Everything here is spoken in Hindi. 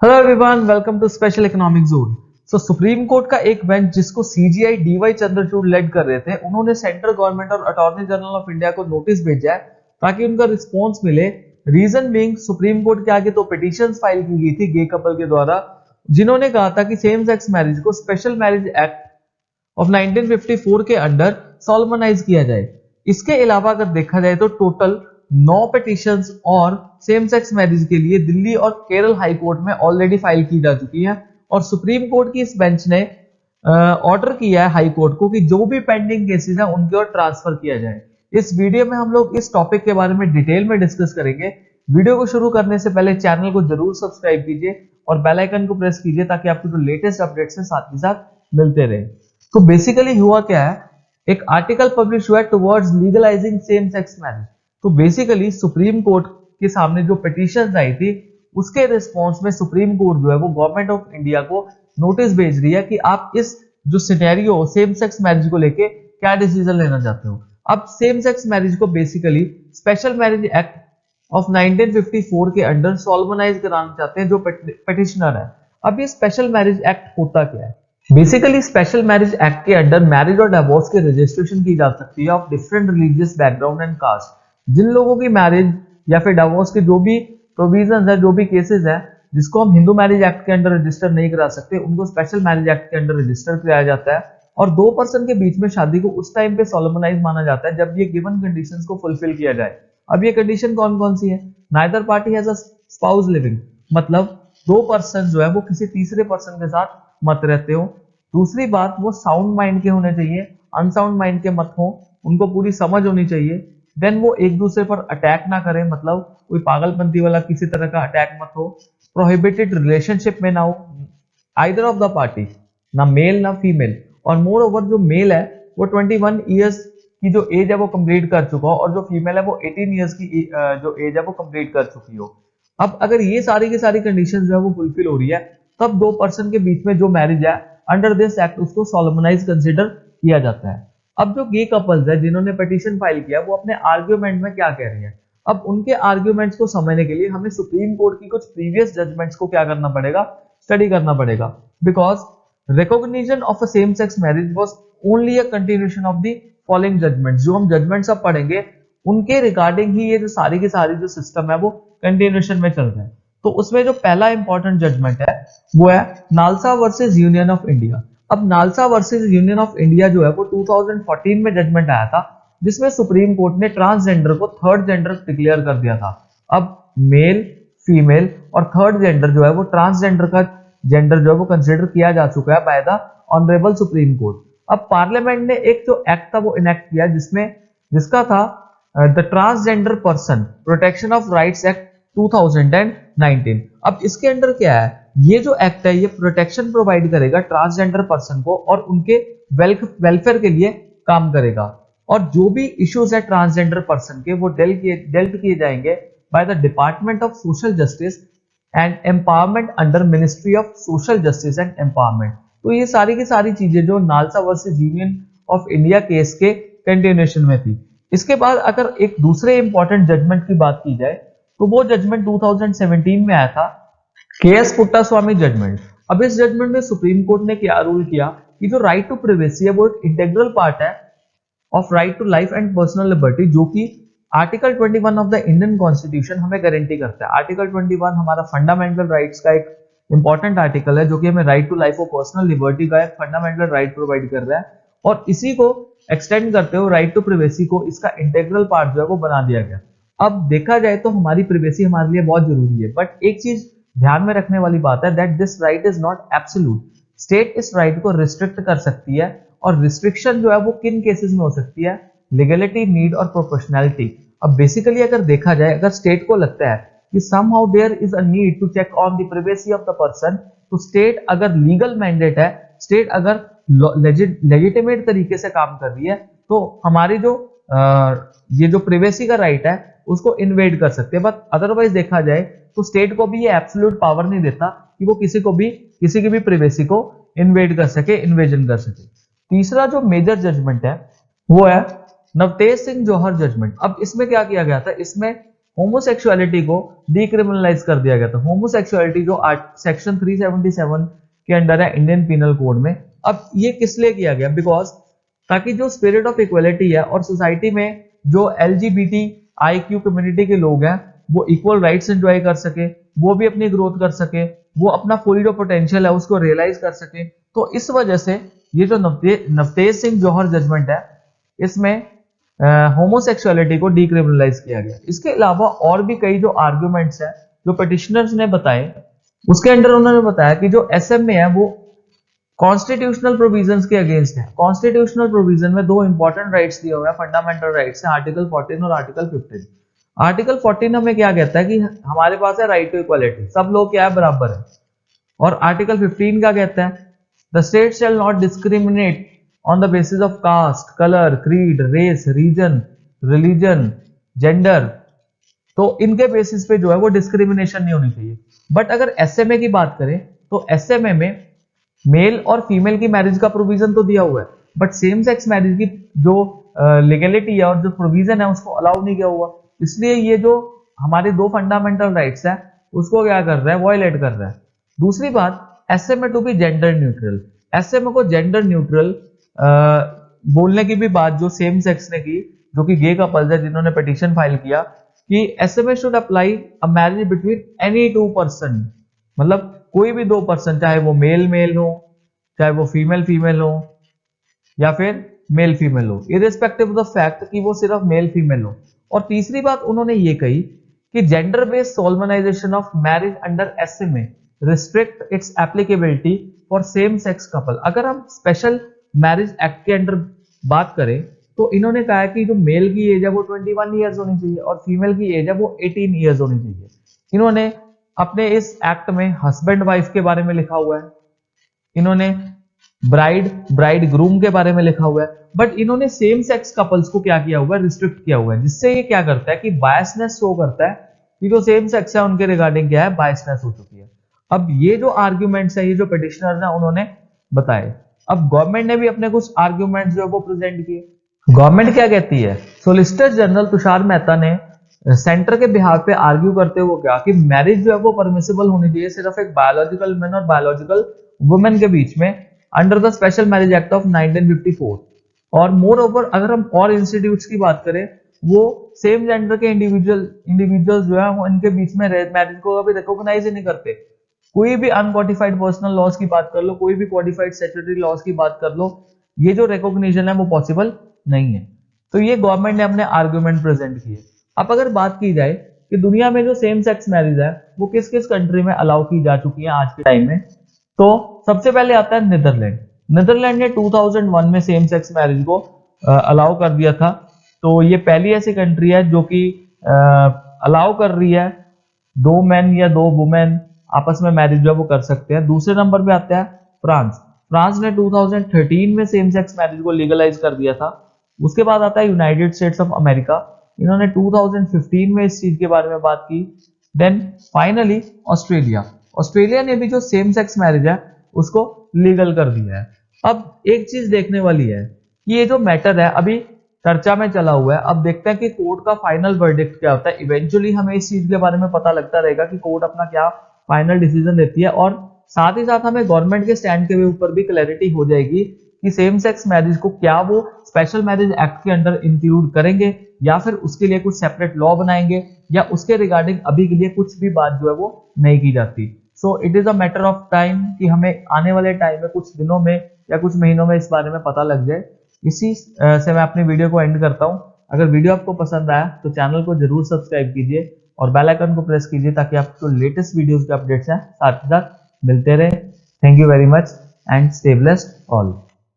Hello everyone, welcome to special economic zone. Supreme court का एक बेंच जिसको सीजीआई डीवाई चंद्रचूड़ लेड कर रहे थे, उन्होंने सेंट्रल गवर्नमेंट और अटॉर्नी जनरल ऑफ इंडिया को नोटिस भेजा है ताकि उनका रिस्पॉन्स मिले। रीजन बीइंग, सुप्रीम कोर्ट के आगे तो पिटीशंस फाइल की गई थी गे कपल के द्वारा, जिन्होंने कहा था कि सेम सेक्स मैरिज को स्पेशल मैरिज एक्ट ऑफ 1954 के अंडर सॉल्वनाइज किया जाए। इसके अलावा अगर देखा जाए तो टोटल 9 पिटीशंस और सेम सेक्स मैरिज के लिए दिल्ली और केरल हाई कोर्ट में ऑलरेडी फाइल की जा चुकी है। और सुप्रीम कोर्ट की इस बेंच ने ऑर्डर किया है हाई कोर्ट को कि जो भी पेंडिंग केसेस हैं उनकी ओर ट्रांसफर किया जाए। इस वीडियो में हम लोग इस टॉपिक के बारे में डिटेल में डिस्कस करेंगे। वीडियो को शुरू करने से पहले चैनल को जरूर सब्सक्राइब कीजिए और बेल आइकन को प्रेस कीजिए ताकि आपको जो लेटेस्ट अपडेट्स हैं साथ ही साथ मिलते रहे। तो बेसिकली हुआ क्या है, एक आर्टिकल पब्लिश हुआ है towards legalising same sex marriage. तो बेसिकली सुप्रीम कोर्ट के सामने जो पिटीशन आई थी उसके रिस्पॉन्स में सुप्रीम कोर्ट जो है वो गवर्नमेंट ऑफ इंडिया को नोटिस भेज रही है कि आप इस जो सिनेरियो सेम सेक्स मैरिज को लेके क्या डिसीजन लेना चाहते हो। अब सेम सेक्स मैरिज को basically special marriage act of 1954 के अंडर सॉल्वनाइज कराना चाहते हैं जो पिटिशनर है। अब ये स्पेशल मैरिज एक्ट होता क्या है? बेसिकली स्पेशल मैरिज एक्ट के अंडर मैरिज और डिवोर्स की रजिस्ट्रेशन की जा सकती है of different religious background and caste. जिन लोगों की मैरिज या फिर डिवोर्स के जो भी प्रोविजंस है, जो भी केसेस है जिसको हम हिंदू मैरिज एक्ट के अंडर रजिस्टर नहीं करा सकते, उनको स्पेशल मैरिज एक्ट के अंडर रजिस्टर कराया जाता है। और दो पर्सन के बीच में शादी को उस टाइम पे सोलमनाइज माना जाता है जब ये गिवन कंडीशंस को फुलफिल किया जाए। अब ये कंडीशन कौन कौन सी है? Neither party has a spouse living, मतलब दो पर्सन जो है वो किसी तीसरे पर्सन के साथ मत रहते हो। दूसरी बात, वो साउंड माइंड के होने चाहिए, अनसाउंड माइंड के मत हो, उनको पूरी समझ होनी चाहिए। देन वो एक दूसरे पर अटैक ना करें, मतलब कोई पागलपंती वाला किसी तरह का अटैक मत हो। प्रोहिबिटेड रिलेशनशिप में ना हो आइदर ऑफ द पार्टी, ना मेल ना फीमेल। और मोर ओवर जो मेल है वो 21 ईयर्स की जो एज है वो कंप्लीट कर चुका हो और जो फीमेल है वो 18 ईयर्स की जो एज है वो कंप्लीट कर चुकी हो। अब अगर ये सारी की सारी कंडीशन जो है वो फुलफिल हो रही है तब दो पर्सन के बीच में जो मैरिज है अंडर दिस एक्ट उसको सोलमनाइज कंसिडर किया जाता है। अब जो गे कपल्स है जिन्होंने पिटीशन फाइल किया वो अपने आर्ग्यूमेंट में क्या कह रही है, अब उनके आर्ग्यूमेंट्स को समझने के लिए हमें सुप्रीम कोर्ट की कुछ प्रीवियस जजमेंट्स को क्या करना पड़ेगा, स्टडी करना पड़ेगा। Because recognition of a same sex marriage was only a continuation of the following judgments. जो हम जजमेंट्स अब पढ़ेंगे उनके रिगार्डिंग ही ये जो सारी की सारी जो सिस्टम है वो कंटिन्यूएशन में चल रहा है। तो उसमें जो पहला इंपॉर्टेंट जजमेंट है वो है NALSA versus Union of India. अब NALSA versus Union of India जो है वो 2014 में जजमेंट आया था जिसमें सुप्रीम कोर्ट ने ट्रांसजेंडर को थर्ड जेंडर डिक्लेयर कर दिया था। अब मेल, फीमेल और थर्ड जेंडर जो है वो ट्रांसजेंडर का जेंडर जो है वो कंसिडर किया जा चुका है by the honourable supreme court. अब पार्लियामेंट ने एक जो एक्ट था वो इनेक्ट किया जिसका था the transgender person protection of rights act 2019। अब इसके अंडर क्या है, ये जो एक्ट है ये प्रोटेक्शन प्रोवाइड करेगा ट्रांसजेंडर पर्सन को और उनके वेलफेयर के लिए काम करेगा। और जो भी इश्यूज है ट्रांसजेंडर पर्सन के वो डेल्ट किए जाएंगे by the department of social justice and empowerment under ministry of social justice and empowerment. तो ये सारी की सारी चीजें जो NALSA versus Union of India case के कंटिन्यूएशन में थी। इसके बाद अगर एक दूसरे इंपॉर्टेंट जजमेंट की बात की जाए तो वो जजमेंट 2017 में आया था, केएस पुट्टास्वामी जजमेंट। अब इस जजमेंट में सुप्रीम कोर्ट ने क्या रूल किया कि जो राइट टू प्रिवेसी है वो एक इंटीग्रल पार्ट है of right to life and personal liberty, जो कि article 21 of the Indian constitution हमें गारंटी करता है। आर्टिकल 21 हमारा फंडामेंटल राइट्स का एक इंपॉर्टेंट आर्टिकल है जो कि हमें राइट टू लाइफ और पर्सनल लिबर्टी का एक फंडामेंटल राइट प्रोवाइड कर रहा है। और इसी को एक्सटेंड करते हुए राइट टू प्रिवेसी को इसका इंटीग्रल पार्ट जो है वो बना दिया गया। अब देखा जाए तो हमारी प्रिवेसी हमारे लिए बहुत जरूरी है, बट एक चीज ध्यान में रखने वाली बात है that this right is not absolute. State इस राइट को रिस्ट्रिक्ट कर सकती है और रिस्ट्रिक्शन जो है वो किन केसेस में हो सकती है, लीगलिटी, नीड और प्रोपोर्शनैलिटी। अब बेसिकली अगर देखा जाए, अगर स्टेट को लगता है कि somehow there is a need to check on the privacy of the person, तो स्टेट अगर लीगल मैंडेट है, स्टेट अगर लेजिटिमेट तरीके से काम कर रही है तो हमारी जो ये जो प्रिवेसी का राइट है उसको इन्वेड कर सकते हैं। बट अदरवाइज देखा जाए तो स्टेट को भी ये एब्सोल्यूट पावर नहीं देता कि वो किसी की भी प्रिवेसी को इन्वेड कर सके, इन्वेजन कर सके। तीसरा जो मेजर जजमेंट है वो है नवतेज सिंह जौहर जजमेंट। अब इसमें क्या किया गया था, इसमें होमोसेक्सुअलिटी को डीक्रिमिनलाइज कर दिया गया था। होमोसेक्सुअलिटी जो सेक्शन 377 के अंडर है इंडियन पिनल कोड में। अब ये किस लिए किया गया? बिकॉज ताकि जो स्पिरिट ऑफ इक्वलिटी है और सोसाइटी में जो LGBTIQ कम्युनिटी के लोग हैं वो इक्वल राइट्स एंजॉय कर सके, वो भी अपनी ग्रोथ कर सके, वो अपना फुल जो पोटेंशियल है उसको रियलाइज कर सके। तो इस वजह से ये जो नवतेज सिंह जौहर जजमेंट है इसमें होमोसेक्सुअलिटी को डीक्रिमिनलाइज किया गया। इसके अलावा और भी कई जो आर्ग्यूमेंट्स हैं जो पिटिशनर्स ने बताए, उसके अंदर उन्होंने बताया कि जो SMA है वो कॉन्स्टिट्यूशनल प्रोविजंस के अगेंस्ट है। कॉन्स्टिट्यूशनल प्रोविजन में दो इंपॉर्टेंट राइट्स दिए हुए हैं, फंडामेंटल राइट्स हैं, आर्टिकल 14 और आर्टिकल 15। आर्टिकल 14 हमें क्या कहता है कि हमारे पास है राइट टू इक्वालिटी, सब लोग क्या है बराबर है। और आर्टिकल 15 क्या कहता है? The state shall not discriminate on the basis of caste, colour, creed, race, region, religion, gender. तो इनके बेसिस पे जो है वो डिस्क्रिमिनेशन नहीं होनी चाहिए। बट अगर SMA की बात करें तो SMA में मेल और फीमेल की मैरिज का प्रोविजन तो दिया हुआ है, बट सेम सेक्स मैरिज की जो लीगलिटी है और जो प्रोविजन है उसको अलाउ नहीं किया हुआ। इसलिए ये जो हमारे दो फंडामेंटल राइट्स है उसको क्या कर रहा है? वॉयलेट कर रहा है। दूसरी बात, SMA to be gender neutral. SMA को जेंडर न्यूट्रल बोलने की भी बात जो सेम सेक्स ने की, जो कि गे कपल्स है जिन्होंने पिटीशन फाइल किया कि SMA should apply a marriage between any two person, मतलब कोई भी दो पर्सन, चाहे वो मेल मेल हो, चाहे वो फीमेल फीमेल हो, या फिर मेल फीमेल हो, इररिस्पेक्टिव ऑफ द फैक्ट कि वो सिर्फ मेल फीमेल हो। और तीसरी बात उन्होंने ये कही कि gender based solemnisation of marriage under SMA restrict its applicability for same sex couple. अगर हम स्पेशल मैरिज एक्ट के अंडर बात करें तो इन्होंने कहा है कि जो मेल की एज है वो 21 ईयर्स होनी चाहिए और फीमेल की एज है वो 18 ईयर्स होनी चाहिए। इन्होंने अपने इस एक्ट में हस्बैंड वाइफ के बारे में लिखा हुआ है, इन्होंने ब्राइड ग्रूम के बारे में लिखा हुआ है, बट इन्होंने सेम सेक्स कपल्स को क्या किया हुआ है? रिस्ट्रिक्ट किया हुआ है, जिससे ये क्या करता है कि बायसनेस शो करता है कि जो सेम सेक्स है उनके रिगार्डिंग क्या है? बायसनेस हो चुकी है। अब ये जो आर्ग्यूमेंट्स है, ये जो पिटिशनर है उन्होंने बताए। अब गवर्नमेंट ने भी अपने कुछ आर्ग्यूमेंट्स जो है वो प्रेजेंट किए। गवर्नमेंट क्या कहती है? सोलिसिटर जनरल तुषार मेहता ने सेंटर के बिहाफ पे आर्ग्यू करते हुए क्या कि मैरिज जो है वो परमिसिबल होनी चाहिए सिर्फ एक बायोलॉजिकल मैन और बायोलॉजिकल वुमेन के बीच में under the special marriage act of 1954। और मोर ओवर अगर हम और इंस्टीट्यूट्स की बात करें, वो सेम जेंडर के इंडिविजुअल्स जो है वो इनके बीच में मैरिज को अभी रिकॉग्नाइज ही नहीं करते। कोई भी अनकोडिफाइड पर्सनल लॉज की बात कर लो, कोई भी कोडिफाइड स्टैट्यूटरी लॉज की बात कर लो, ये जो रिकॉग्निशन है वो पॉसिबल नहीं है। तो ये गवर्नमेंट ने अपने आर्ग्यूमेंट प्रेजेंट किए। अब अगर बात की जाए कि दुनिया में जो सेम सेक्स मैरिज है वो किस किस कंट्री में अलाउ की जा चुकी है आज के टाइम में, तो सबसे पहले आता है नीदरलैंड। नीदरलैंड ने 2001 में सेम सेक्स मैरिज को अलाउ कर दिया था। तो ये पहली ऐसी कंट्री है जो कि अलाउ कर रही है दो मैन या दो वुमेन आपस में मैरिज जो वो कर सकते हैं। दूसरे नंबर पे आता है फ्रांस। फ्रांस ने 2013 में सेम सेक्स मैरिज को लीगलाइज कर दिया था। उसके बाद आता है यूनाइटेड स्टेट्स ऑफ अमेरिका, इन्होंने 2015 में इस चीज के बारे में बात की। देन फाइनली ऑस्ट्रेलिया ने भी जो सेम सेक्स मैरिज है उसको लीगल कर दिया है। अब एक चीज देखने वाली है कि ये जो मैटर है अभी चर्चा में चला हुआ है, अब देखते हैं कि कोर्ट का फाइनल वर्डिक्ट क्या होता है। इवेंचुअली हमें इस चीज के बारे में पता लगता रहेगा कि कोर्ट अपना क्या फाइनल डिसीजन देती है, और साथ ही साथ हमें गवर्नमेंट के स्टैंड के ऊपर भी क्लैरिटी हो जाएगी कि सेम सेक्स मैरिज को क्या वो स्पेशल मैरिज एक्ट के अंडर इंक्लूड करेंगे या फिर उसके लिए कुछ सेपरेट लॉ बनाएंगे, या उसके रिगार्डिंग अभी के लिए कुछ भी बात जो है वो नहीं की जाती। So it is a matter of time कि हमें आने वाले टाइम में कुछ दिनों में या कुछ महीनों में इस बारे में पता लग जाए। इसी से मैं अपनी वीडियो को एंड करता हूं। अगर वीडियो आपको पसंद आया तो चैनल को जरूर सब्सक्राइब कीजिए और बेल आइकन को प्रेस कीजिए ताकि आपको लेटेस्ट वीडियोस के अपडेट्स हैं साथ ही साथ मिलते रहे। Thank you very much and stay blessed all.